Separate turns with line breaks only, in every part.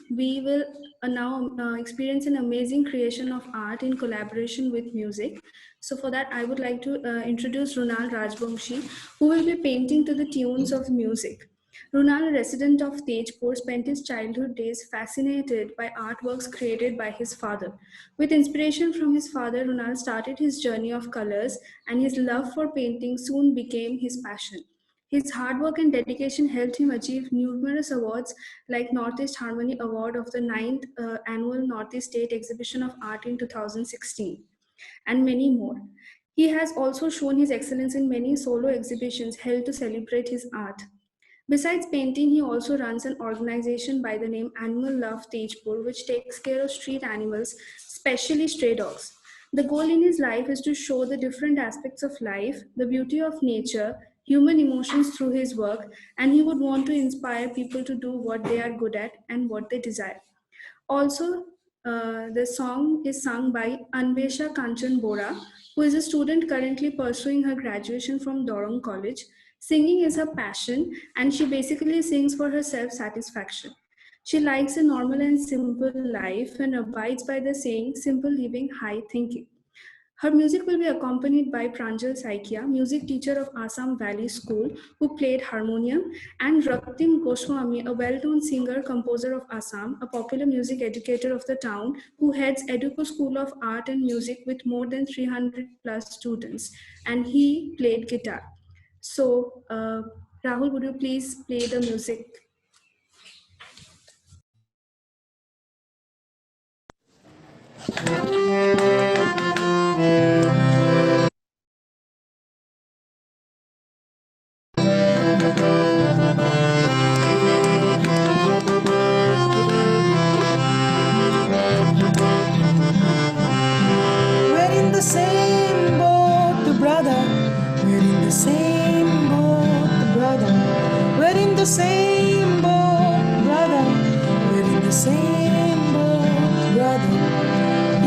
we will now experience an amazing creation of art in collaboration with music. So for that, I would like to introduce Runal Rajbamshi, who will be painting to the tunes of music. Runal, a resident of Tejpur, spent his childhood days fascinated by artworks created by his father. With inspiration from his father, Runal started his journey of colors, and his love for painting soon became his passion. His hard work and dedication helped him achieve numerous awards like Northeast Harmony Award of the 9th Annual Northeast State Exhibition of Art in 2016, and many more. He has also shown his excellence in many solo exhibitions held to celebrate his art. Besides painting, he also runs an organization by the name Animal Love Tejpur, which takes care of street animals, especially stray dogs. The goal in his life is to show the different aspects of life, the beauty of nature, human emotions through his work, and he would want to inspire people to do what they are good at and what they desire. Also, the song is sung by Anvesha Kanchan Bora, who is a student currently pursuing her graduation from Dorong College. Singing is her passion, and she basically sings for her self satisfaction. She likes a normal and simple life and abides by the saying, simple living, high thinking. Her music will be accompanied by Pranjal Saikia, music teacher of Assam Valley School, who played harmonium, and Raktim Goswami, a well-known singer, composer of Assam, a popular music educator of the town, who heads Educo School of Art and Music with more than 300 plus students, and he played guitar. So, Rahul, would you please play the music?
We're in the same boat, brother. We're in the same boat, brother. We're in the same boat, brother. We're in the same boat, brother.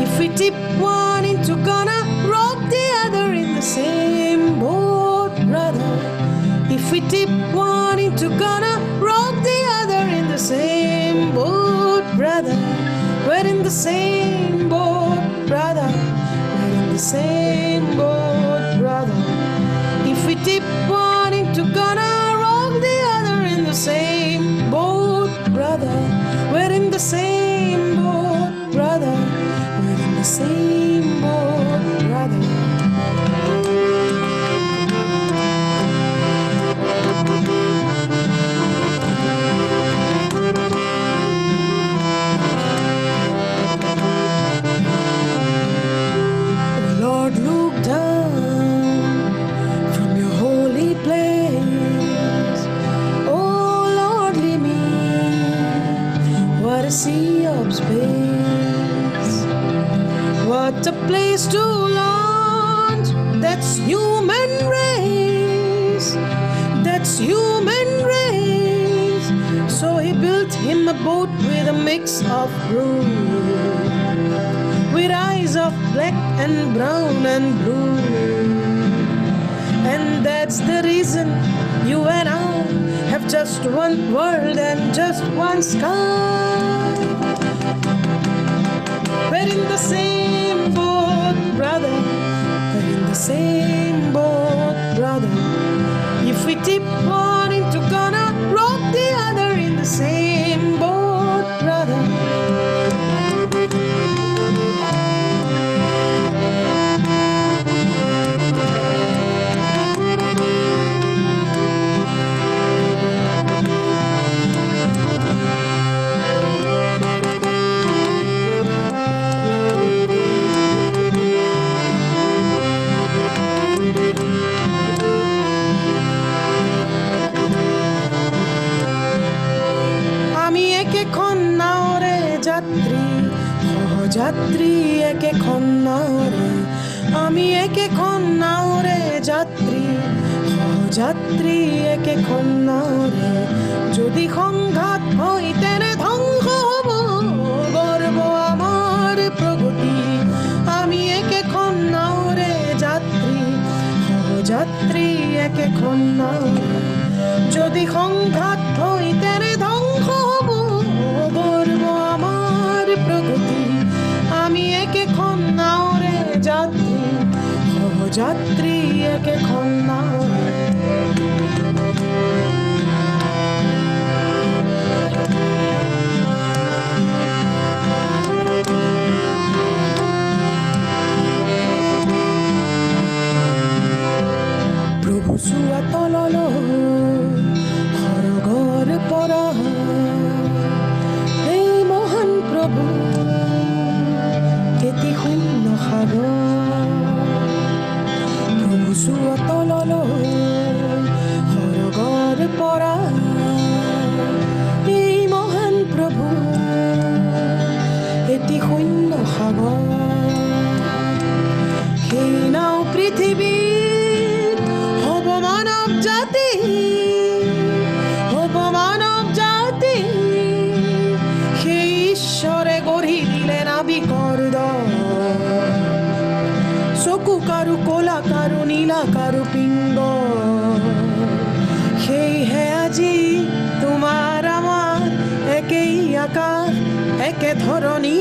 If we tip one into gonna rock the other in the same boat, brother. If we tip one into gonna rock the other in the same boat, brother. We're in the same boat, brother. We're in the same boat, brother. If we tip one into gonna rock the other in the same boat, brother. We're in the same boat, brother. We're in the same boat, brother. Lord, look down from your holy place. Oh, Lordly me, what a sea of space. What a place to launch. That's human race. That's human race. So he built him a boat with a mix of brew, with eyes of black and brown and blue. And that's the reason you and I have just one world and just one sky. We're in the same boat, brother. We're in the same boat, brother. If we tip one into gonna rock the other in the same boat, brother. আমি একেখন নাওরে যাত্রী, ও যাত্রী একেখন নাওরে। আমি একেখন নাওরে যাত্রী, ও যাত্রী একেখন নাওরে। যদি সংঘাত হয় তেনে ধ্বংস হব গর্ব আমার প্রগতি। আমি একেখন নাওরে যাত্রী, ও যাত্রী একেখন নাওরে। যদি সংঘাত হয় তেনে ধ্বংস হব গর্ব যাত্রী একে খন্নাওরে প্রভু সুয়া তললো হরগর পরা এই মহান প্রভু কেতি শূন্য সাগৰ প্ৰভু চোৱা তললৈ সৰগৰ পৰা এই মহান প্ৰভু এটি শূন্য সাগৰ সেই নাও পৃথিৱীত হ'ব মানৱ জাতি সেই ঈশ্বৰে গঢ়ি দিলে নাবিকৰ দল চকু কাৰো কলা কাৰো নীলা কাৰো পিংগ সেয়েহে আজি তোমাৰ আমাৰ একেই আকাশ একে ধৰণী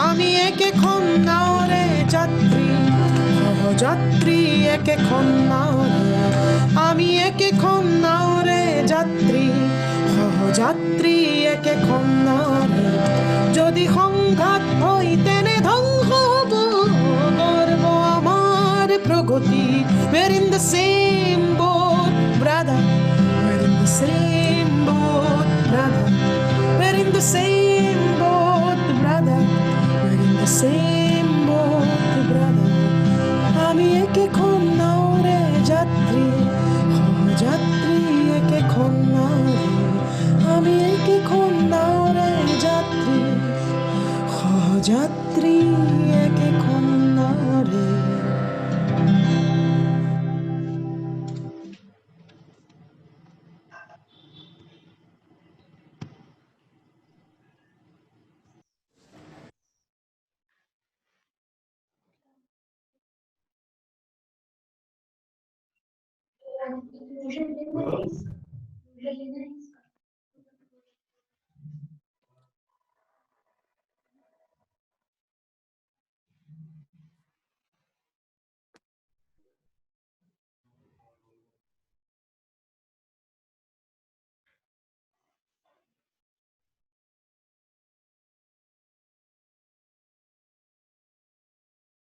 আমি একেখন নাৱৰে যাত্ৰী সহযাত্ৰী একেখন নাৱৰে আমি একেখন নাৱৰে যাত্ৰী সহযাত্ৰী একেখন নাৱৰে যদি সংঘাত হয় তেনে ধ্বংস হ'ব গৰ্ব আমাৰ প্ৰগতি we're in the same boat brother we're in the same boat brother we're in the same boat brother we're in the same boat brother আমি একেখন নাৱৰে যাত্ৰী সহযাত্ৰী একেখন নাৱৰে আমি একেখন নাৱৰে যাত্ৰী সহযাত্ৰী একেখন নাৱৰে
Really nice. Really nice.